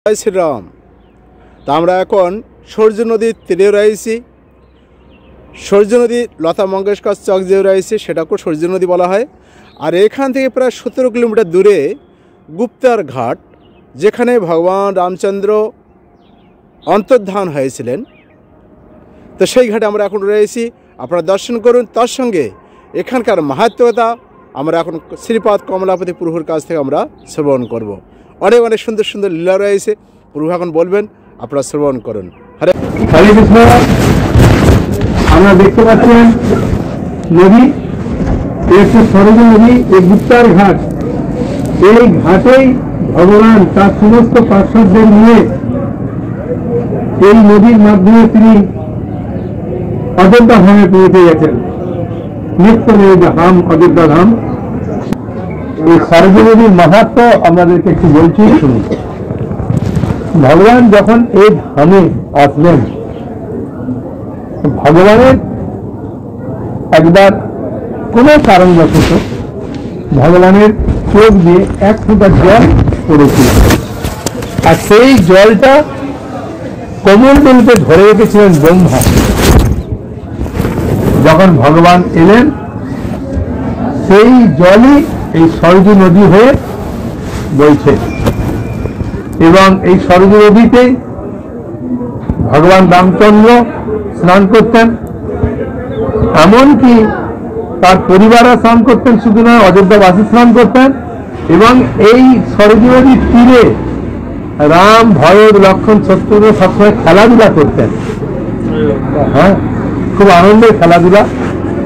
জয় শ্রীরাম। তা আমরা এখন সূর্য নদীর তীরে রয়েছি। সূর্য নদী লতা মঙ্গেশকর চক যে রয়েছে সেটাকেও সূর্য নদী বলা হয়। আর এখান থেকে প্রায় 17 কিলোমিটার দূরে গুপ্তার ঘাট, যেখানে ভগবান রামচন্দ্র অন্তর্ধান হয়েছিলেন। তো সেই ঘাটে আমরা এখন রয়েছি, আপনারা দর্শন করুন। তার সঙ্গে এখানকার মাহাত্ম্যতা আমরা এখন শ্রীপাদ কমলাপতি প্রভুর কাছ থেকে আমরা শ্রবণ করব। অনেক অনেক সুন্দর সুন্দর লীলা রয়েছে, প্রভু এখন বলবেন, আপনারা শ্রবণ করুন। হরে হরে কৃষ্ণ। আমরা দেখতে পাচ্ছেন নদী, একটি সরজ নদী, এই গুপ্তার ঘাট। এই ঘাটেই ভগবান তার সমস্ত পার্শ্বদের নিয়ে এই নদীর মাধ্যমে তিনি অযোধ্যা ধামে পৌঁছে গেছেন। নিত্য ধাম অযোধ্যা ধাম। এই সরজ নদীর মাহাত্ম্য আপনাদেরকে একটু বলছি, শুনুন। ভগবান যখন এই ধামে আসলেন, ভগবানের একবার কোনো কারণবশত ভগবানের চোখ দিয়ে এক ফোঁটা জল পড়েছিল, আর সেই জলটা কমণ্ডলুতে ধরে রেখেছিলেন ব্রহ্মা। যখন ভগবান এলেন, সেই জলই এই সরজু নদী হয়ে বইছে, এবং এই সরজু নদীতে ভগবান রামচন্দ্র স্নান করতেন। এমনকি তার পরিবারও স্নান করতেন, শুধু নয় অযোধ্যাবাসী স্নান করতেন। এবং এই সরজু নদীর তীরে রাম, ভরত, লক্ষ্মণ, শত্রুঘ্ন সবসময় খেলাধুলা করতেন। হ্যাঁ, খুব আনন্দের খেলাধুলা।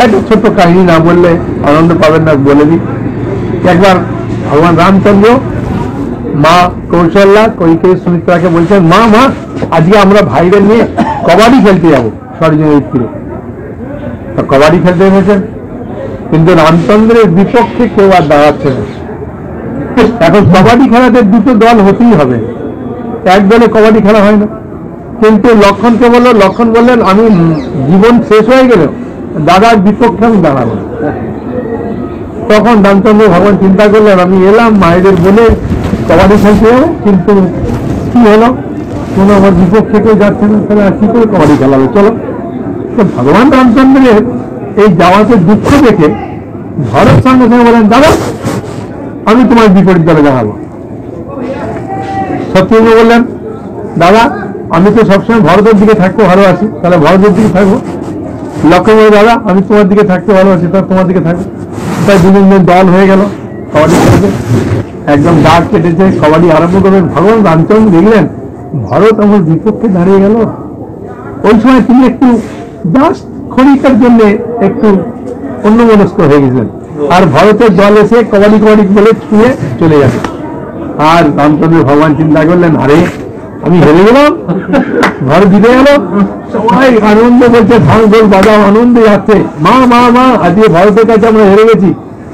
একটা ছোট্ট কাহিনী না বললে আনন্দ পাবেন না, বলে দিই। একবার ভগবান রামচন্দ্র মা কৌশল্যা, কৈকেয়ী, সুমিত্রাকে বলছেন, মা মা আজকে আমরা ভাইদের নিয়ে কবাডি খেলতে যাবো সরজু নদীর তীরে। তা কবাডি খেলতে গেছেন, কিন্তু রামচন্দ্রের বিপক্ষে কেউ আর দাঁড়াচ্ছে না। এখন কবাডি খেলাতে দুটো দল হতেই হবে, এক দলে কবাডি খেলা হয় না। কিন্তু লক্ষ্মণকে বললো, লক্ষ্মণ বললেন, আমি জীবন শেষ হয়ে গেল, দাদার বিপক্ষে আমি দাঁড়াবো। তখন রামচন্দ্র ভগবান চিন্তা করলেন, আমি এলাম মায়েদের বলে কবাডি খেলতে যাবো, কিন্তু কি হলো, কোনো আমার বিপক্ষে কেউ যাচ্ছে না, তাহলে আর কি করে কবাডি খেলাবে, চলো। তো ভগবান রামচন্দ্রের এই যাওয়াতে দুঃখ দেখে ভরত সঙ্গে সঙ্গে বলেন, দাদা আমি তোমার বিপরীত দলে দাঁড়াবো। শত্রুঘ্ন বললেন, দাদা আমি তো সবসময় ভরতের দিকে থাকতে ভালোবাসি, তাহলে ভরতের দিকে থাকবো। লক্ষ্মণ বলে, দাদা আমি তোমার দিকে থাকতে ভালোবাসি, তাহলে তোমার দিকে থাকবো। তাই দুজন দল হয়ে গেল কবাডি খেলতে। একদম দাগ কেটেছে, কবাডি আরম্ভ করবেন। ভগবান রামচন্দ্র দেখলেন ভরত আমার বিপক্ষে দাঁড়িয়ে গেল। ওই সময় তিনি একটু জাস্ট ক্ষণিকের জন্য একটু অন্যমনস্ক হয়ে গেছেন, আর ভরতের দল এসে কবাডি কবাডি বলে ছুঁয়ে চলে যাবে। আর রামচন্দ্র ভগবান চিন্তা করলেন, আরে আমি হেরে গেলাম, ঘর জিতে গেল। সবাই আনন্দ বলছে, ঢাক ঢোল বাজাও, আনন্দে যাচ্ছে। মা মা মা আজকে ভরতের কাছে আমরা হেরে গেছি,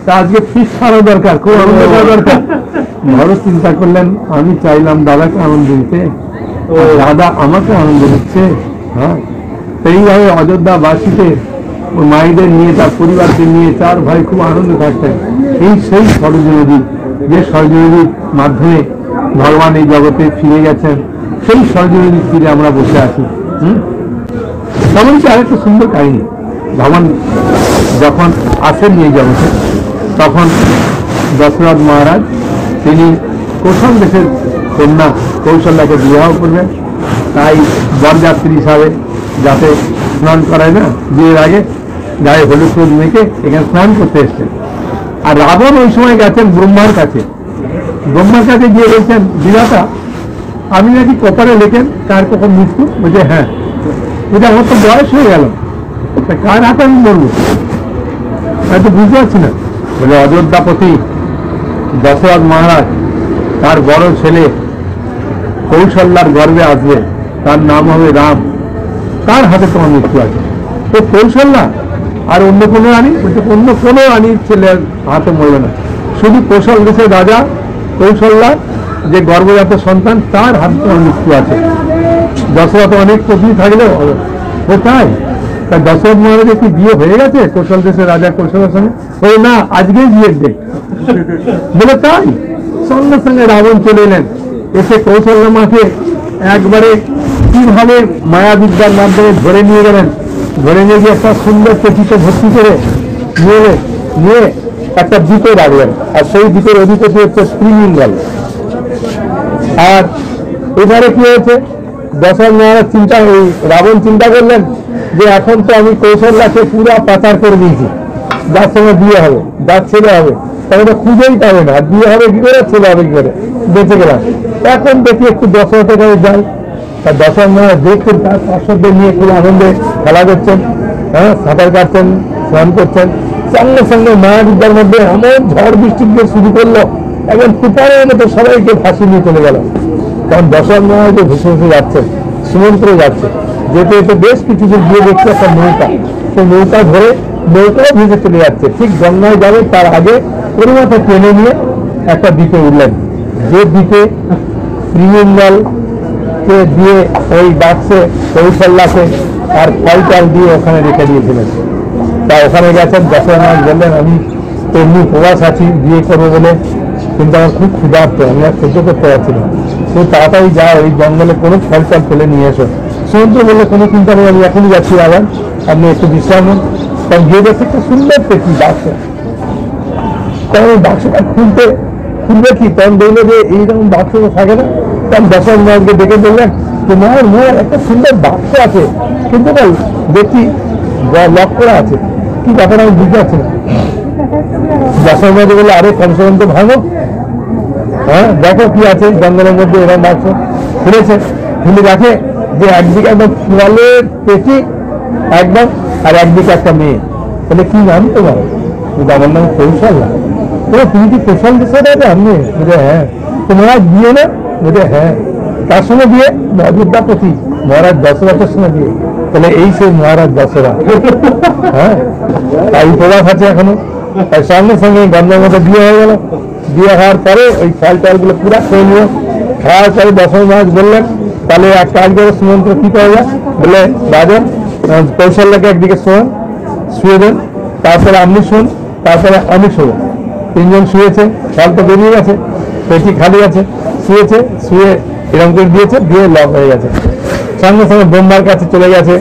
তা আজকে ফিস খাওয়া দরকার, খুব আনন্দ করা দরকার। ভরত চিন্তা করলেন, আমি চাইলাম দাদাকে আনন্দ দিতে, দাদা আমাকে আনন্দ দিচ্ছে। হ্যাঁ, সেইভাবে অযোধ্যাবাসীতে মায়েদের নিয়ে, তার পরিবারকে নিয়ে, চার ভাই খুব আনন্দ থাকতেন। এই সেই সরজু নদী, যে সরজু নদীর মাধ্যমে ভগবান এই জগতে ফিরে গেছেন, সেই সরজু নদীর তীরে আমরা বসে আছি। তেমনকি আরেকটা সুন্দর কাহিনী। ভগবান যখন আসেন এই জগতে, তখন দশরথ মহারাজ তিনি কৌশল দেশের কন্যা কৌশল্যাকে বিবাহ করবেন। তাই বরযাত্রী হিসাবে যাতে স্নান করায় না, বিয়ের আগে গায়ে হলুদ হলুদ মেখে এখানে স্নান করতে এসছেন। আর রাবণ ওই সময় গেছেন ব্রহ্মার কাছে। ব্রহ্মার কাছে গিয়ে বলছেন, বিধাতা আপনি নাকি কপালে লেখেন কার কখন মৃত্যু। বলছে, হ্যাঁ। বলছে, আমার তো বয়স হয়ে গেল, কার হাতে আমি মরবো, আমি তো বুঝতে পারছি না। বলে, অযোধ্যাপতি দশরথ মহারাজ তার বড় ছেলে কৌশল্যার গর্ভে আসবে, তার নাম হবে রাম, তার হাতে তোমার মৃত্যু আছে। তো কৌশল্যা আর অন্য কোনো রানী? বলছে, অন্য কোনো রানীর ছেলের হাতে মরবে না, শুধু কৌশল দেশের রাজা কৌশল্যা যে গর্ভজাত সন্তান, তার হাতে তোমার মৃত্যু আছে। দশরথ অনেক পত্নী থাকলেও কোথায়, তাই দশরথ মহারাজের কি বিয়ে হয়ে গেছে কৌশল দেশের রাজা কৌশলের সঙ্গে? বলে, না, আজকেই বিয়ের ডেট। বলে, তাই? সঙ্গে সঙ্গে রাবণ চলে এলেন, এসে কৌশল্যা মাকে একবারে কিভাবে মায়াবিদ্যার মাধ্যমে ধরে নিয়ে গেলেন, ধরে নিয়ে গিয়ে একটা সুন্দর পেটিতে ভর্তি করে নিয়ে একটা দ্বীপে রাখলেন। আর সেই দ্বীপের অধিপতি হচ্ছে শ্রীমঙ্গল। আর এবারে কি হয়েছে, দশরথ মহারাজ রাবণ চিন্তা করলেন যে এখন তো আমি কৌশল্যাকে পুরা পাচার করে দিয়েছি, যার সঙ্গে বিয়ে হবে, যার ছেলে হবে, তাহলে তো খুঁজেই পাবে না, বিয়ে হবে কি করে, ছেলে হবে কি করে, বেঁচে গেলাম। এখন দেখি একটু দশরথের কাছে যাই। আর দশরথ মহারাজ দেখছেন তার পার্শ্বদের নিয়ে খুব আনন্দে খেলা করছেন, হ্যাঁ, সাঁতার কাটছেন, স্নান করছেন। সঙ্গে সঙ্গে মায়াবিদ্যার মধ্যে এমন ঝড় বৃষ্টি দিয়ে শুরু করলো, একদম তুফানের মতো সবাইকে ভাসি নিয়ে চলে গেল। কারণ দশরথ মহারাজ ভেসে ভেসে যাচ্ছে, সমুদ্রে যাচ্ছে, যেতে যেতে বেশ কিছু দূর গিয়ে দেখছে একটা নৌকা, সেই নৌকা ধরে নৌকাও ভেসে চলে যাচ্ছে। ঠিক গঙ্গায় যাবে তার আগে পরিমাণটা টেনে নিয়ে একটা দ্বীপে উঠলেন, যে দ্বীপে শ্রীমঙ্গলকে দিয়ে ওই বাক্সে কৌশল্যাকে আর ফলটাল দিয়ে ওখানে রেখে দিয়েছিলেন। তা ওখানে গেছেন, দশরথ মহারাজ বললেন আমি এমনি উপবাস আছি বিয়ে করবো বলে, কিন্তু আমার খুব ক্ষুধার্ত, আমি আর সহ্য করতে পারছি না, তুমি তাড়াতাড়ি যাও ওই জঙ্গলে কোনো ফল টল ফেলে নিয়ে এসো। সমুদ্র বললে কোনো চিন্তা নেই, আমি এখনই যাচ্ছি, আবার আপনি একটু বিশ্রাম নিন। তখন গিয়ে দেখছে একটা সুন্দর পেটি বাক্স, তখন ওই বাক্সটা খুলবে কি, তখন দেখলো যে এইরকম বাক্স থাকে না। তখন দশরথ মহারাজকে ডেকে বললেন যে মহারাজ একটা সুন্দর বাক্স আছে, কিন্তু দেখি লক করা আছে, কি ব্যাপার আমি বুঝতে পারছি না। দশরথ মহারাজ বললো আরে কমসে কম তো ভাঙো, হ্যাঁ দেখো কি আছে জঙ্গলের মধ্যে এরকম বাক্স। খুলেছে, খুলে দেখে যে একদিকে একদম ফলের পেটি একদম, আর একদিকে একটা মেয়ে। বলে কি নাম তোমার? আমার নাম কৌশল্যা। তুমি কি কৌশলের সাথে আছে? আমি বলে হ্যাঁ। তোমার বিয়ে না? বলে হ্যাঁ। তার সঙ্গে বিয়ে? অযোধ্যাপতি মহারাজ দশরথের সঙ্গে বিয়ে। তাহলে এই সেই মহারাজ দশরথ, হ্যাঁ, তাই উপবাস আছে এখনো। তাই সঙ্গে সঙ্গে গঙ্গার মধ্যে বিয়ে হয়ে গেল। বিয়ে হওয়ার পরে ওই ফল টলগুলো পুরা খেয়ে নিল। খাওয়ার পরে দশরথ মহারাজ বললেন তাহলে এক কাজ করে সুমন্ত্র কি করা যায়? বলে বাজন কৌশল্যাকে একদিকে শুয়ে দেন, তারপরে আপনি শুন, তারপরে আমি শুব। তিনজন শুয়েছে, ফল তো বেরিয়ে গেছে, পেটি খালি আছে, শুয়েছে, শুয়ে এরকম করে দিয়েছে, দিয়ে লক হয়ে গেছে। সঙ্গে সঙ্গে ব্রহ্মার কাছে চলে গেছে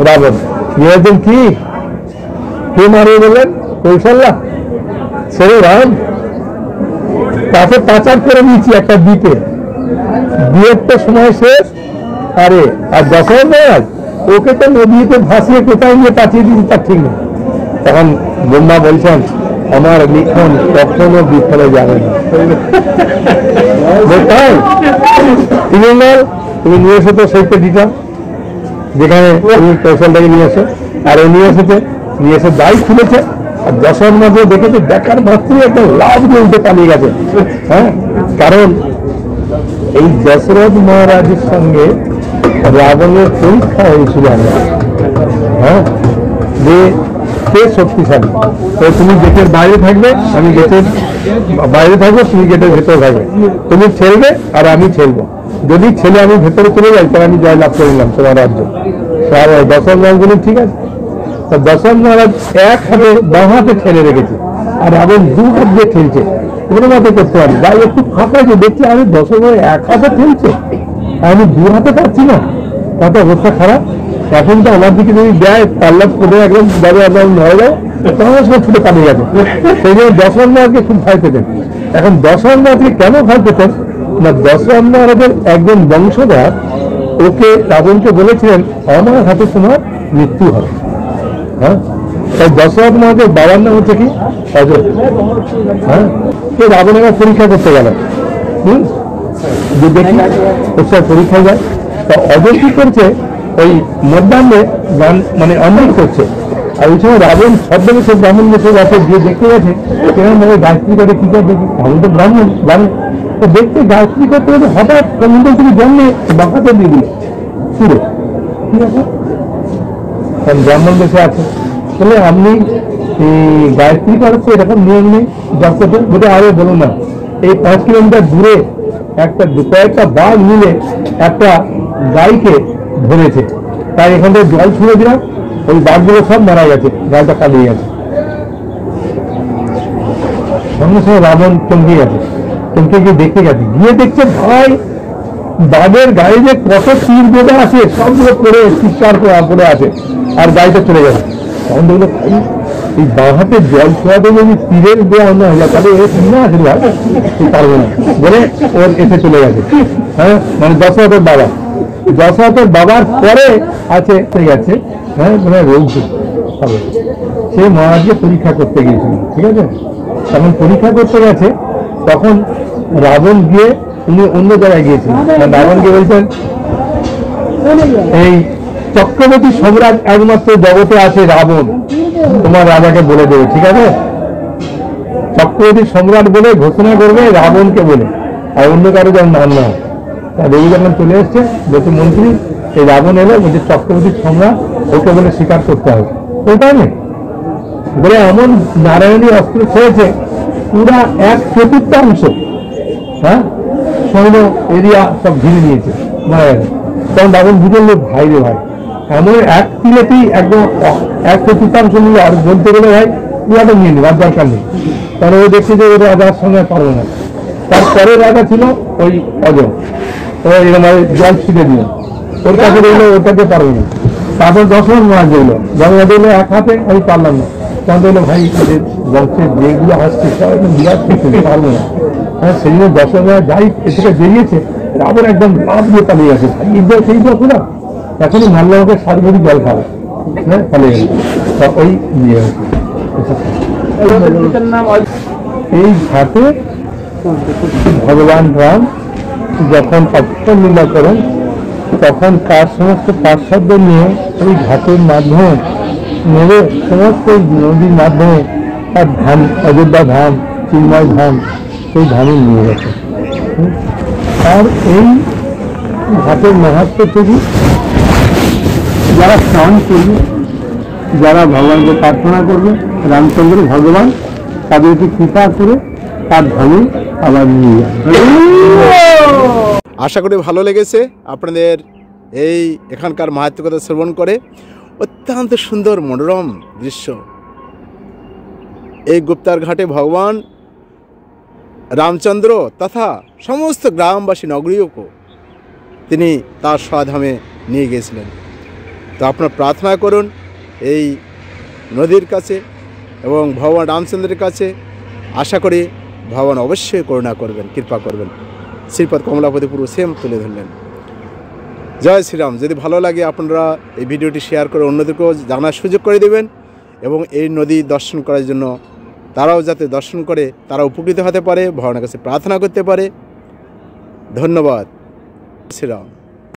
রাবণ। বলেছেন কি কে মারিয়ে বললেন? কৌশল্যা। ছেড়ে রাম, তাকে পাচার করে নিয়েছি একটা দ্বীপে, বিয়ের তো সময় শেষ। আরে আর দশরথ মহারাজ ওকে তো নদীতে ভাসিয়ে কোথায় নিয়ে পাঠিয়ে দিয়েছি তার ঠিক নেই। তখন ব্রহ্মা বলছেন আমার লিখন কখনো বিফলে যাবে না। তুমি নিয়ে এসো তো সেই পেটিটা, যেখানে তুমি কৌশলটাকে নিয়ে এসো। আর ও নিয়ে এসে দায় খুলেছে। আর দশরথ মহারাজ দেখেছে, দেখার মাত্রই একটা লাভ দিয়ে উঠে পালিয়ে গেছে। হ্যাঁ, কারণ এই দশরথ মহারাজের সঙ্গে রাবণের পরীক্ষা হয়েছিল। হ্যাঁ, যে কে শক্তিশালী। তো তুমি গেটের বাইরে থাকবে, আমি গেটের বাইরে থাকবো, তুমি গেটের ভেতরে থাকবে। তুমি ছেলবে আর আমি ছেলবো। যদি ছেলে আমি ভেতরে চলে যাই তাহলে আমি জয় লাভ করে নিলাম তোমার রাজ্য। আর দশরথ মহারাজ বলুন ঠিক আছে। দশরথ মহারাজ এক হাতে বাঁ হাতে ঠেলে রেখেছে, আর রাবণ দু হাত দিয়ে ঠেলছে। কোনো মতে করতে পারি গায়ে একটু ফাঁকা যে দেখছি আমি দশরথ মহারাজ এক হাতে ঠেলছে, আমি দু হাতে পারছি না, তাতে অবস্থা খারাপ। এখন তো আমার দিকে যদি দেয় পাল্লা করে একদম যাবে, একদম হয়ে যায়, তখন সব ছুটে পালিয়ে গেছে। সেই জন্য দশরথ মহারাজকে খুব ভয় পেতেন। এখন দশরথ মহারাজকে কেন ভয় পেতেন না, দশরথ মহারাজের একজন বংশধর ওকে রাবণকে বলেছিলেন আমার হাতে তোমার মৃত্যু হবে। হ্যাঁ, তাই দশরথ মহারাজের বাবার নাম হচ্ছে কি? অযোধ্যা। হ্যাঁ, সে রাবণের পরীক্ষা করতে গেল। যে দেখি ওর পরীক্ষায় যায়। তা অযোধ্যা কি করছে, ওই মধ্যাহ্নে গান মানে অমৃত করছে। আর ওই সময় রাবণ ছদ্মবে সে ব্রাহ্মণ দেশে গেছে, গিয়ে দেখতে গেছে কেমন ভাবে গায়ত্রী করে কি করে দেখি, আমি তো ব্রাহ্মণ জানি। তো দেখতে গায়ত্রী করতে গেলে হঠাৎ সমুদ্র থেকে জন্মে বাঁকাতে দিয়ে দিল পুরো। ঠিক আছে, কারণ ব্রাহ্মণ দেশে আছে বলে আপনি গায়ত্রী করাচ্ছে, এরকম নিয়ম নেই জগতে। বলে আরে বলুন না, এই 5 কিলোমিটার দূরে কয়েকটা বাঘ মিলে একটা গাইকে ধরেছে, তাই এখান থেকে জল ছুঁড়ে দিলাম, ওই বাঘগুলো সব মারা গেছে, গালটা পালিয়ে গেছে। সঙ্গে সঙ্গে রাবণ চমকে গেছে, তোমকে গিয়ে দেখে গেছি, গিয়ে দেখছে ভাই বাঘের গায়ে যে কত তীর বেঁধে আছে, সবগুলো পড়ে চিৎকার পড়ে আছে, আর গাড়িটা চলে গেছে। তখন দেখলো এই বাঁ হাতে জল ছোঁয়াতে যদি তীরের দেওয়া অন্য হয়ে যায় তাহলে এর না আছে ভাই, পারবো না বলে ওর এসে চলে গেছে। হ্যাঁ, মানে দশরথের বাবা, দশরথের বাবার পরে আছে গেছে। হ্যাঁ, মানে রোগ হবে। সে মহারাজকে পরীক্ষা করতে গিয়েছিল, ঠিক আছে? তখন পরীক্ষা করতে গেছে, তখন রাবণ গিয়ে, উনি অন্য জায়গায় গিয়েছিলেন, রাবণকে বলছেন এই চক্রবর্তী সম্রাট একমাত্র জগতে আছে রাবণ, তোমার রাজাকে বলে দেবে, ঠিক আছে? চক্রবর্তী সম্রাট বলে ঘোষণা করবে রাবণকে বলে, আর অন্য কারো যেন নাম না হয়। রবি যখন চলে এসছে বলছে মন্ত্রী এই রাবণ এলো, বলছে চক্রবর্তী সম্রাট, ওকে বলে স্বীকার করতে হবে। ওইটাই নেই বলে এমন নারায়ণী অস্ত্র ছেড়েছে পুরা 1/4 হ্যাঁ সৈন্য এরিয়া সব ঘিরে নিয়েছে, মারা গেছে। তখন রাবণ বুঝে নিল ভাই রে ভাই, এমন এক তিলেতেই একদম 1/4 নিয়ে, আর বলতে গেলে ভাই পুরাটা নিয়ে নিল, আর দরকার নেই। কারণ ও দেখছে যে ওর রাজার সঙ্গে পারবে না। তারপরে রাজা ছিল ওই অজয়, ও এরকম জল ছিটে দিল, ওর কাছে রইলো, ওটাকে পারবে না। তারপর দশরথ মহারাজ রইলো, জগৎ দিলো এক হাতে, আমি পারলাম না। তখন বললো ভাই বংশের যেগুলো আসছে সব একদম বিরাট কিছু পারবো না। হ্যাঁ, সেই জন্য দশরথ মহারাজ যাই এ থেকে বেরিয়েছে, রাবণ একদম লাভ দিয়ে পালিয়ে গেছে। সেই দশরা এখনই মারলে আমাকে 7 ভরি জল খাবে। হ্যাঁ, পালিয়ে গেছে। ওই ইয়ে এই ঘাটে ভগবান রাম যখন অক্ষর লীলা করেন তখন তার সমস্ত পার্শ্বদের নিয়ে ওই ঘাটের মাধ্যমে নেবে, সমস্ত নদীর মাধ্যমে তার ধাম, অযোধ্যা ধাম, চিন্ময় ধাম, সেই ধামে নিয়ে গেছে। আর এই ঘাটের মাহাত্ম্য থেকে যারা স্নান করবে, যারা ভগবানকে প্রার্থনা করবে, রামচন্দ্র ভগবান তাদেরকে কৃপা করে তার ধামে আবার নিয়ে যাবে। আশা করি ভালো লেগেছে আপনাদের এই এখানকার মাহাত্ম্য কথা শ্রবণ করে। অত্যন্ত সুন্দর মনোরম দৃশ্য। এই গুপ্তার ঘাটে ভগবান রামচন্দ্র তথা সমস্ত গ্রামবাসী নগরীয়কে তিনি তার স্বধামে নিয়ে গিয়েছিলেন। তো আপনারা প্রার্থনা করুন এই নদীর কাছে এবং ভগবান রামচন্দ্রের কাছে। আশা করি ভগবান অবশ্যই করুণা করবেন, কৃপা করবেন। শ্রীপদ কমলাপতি পুরো সেম তুলে ধরলেন। জয় শ্রীরাম। যদি ভালো লাগে আপনারা এই ভিডিওটি শেয়ার করে অন্যদেরকেও জানার সুযোগ করে দেবেন, এবং এই নদী দর্শন করার জন্য তারাও যাতে দর্শন করে তারা উপকৃত হতে পারে, ভগবানের কাছে প্রার্থনা করতে পারে। ধন্যবাদ। শ্রীরাম।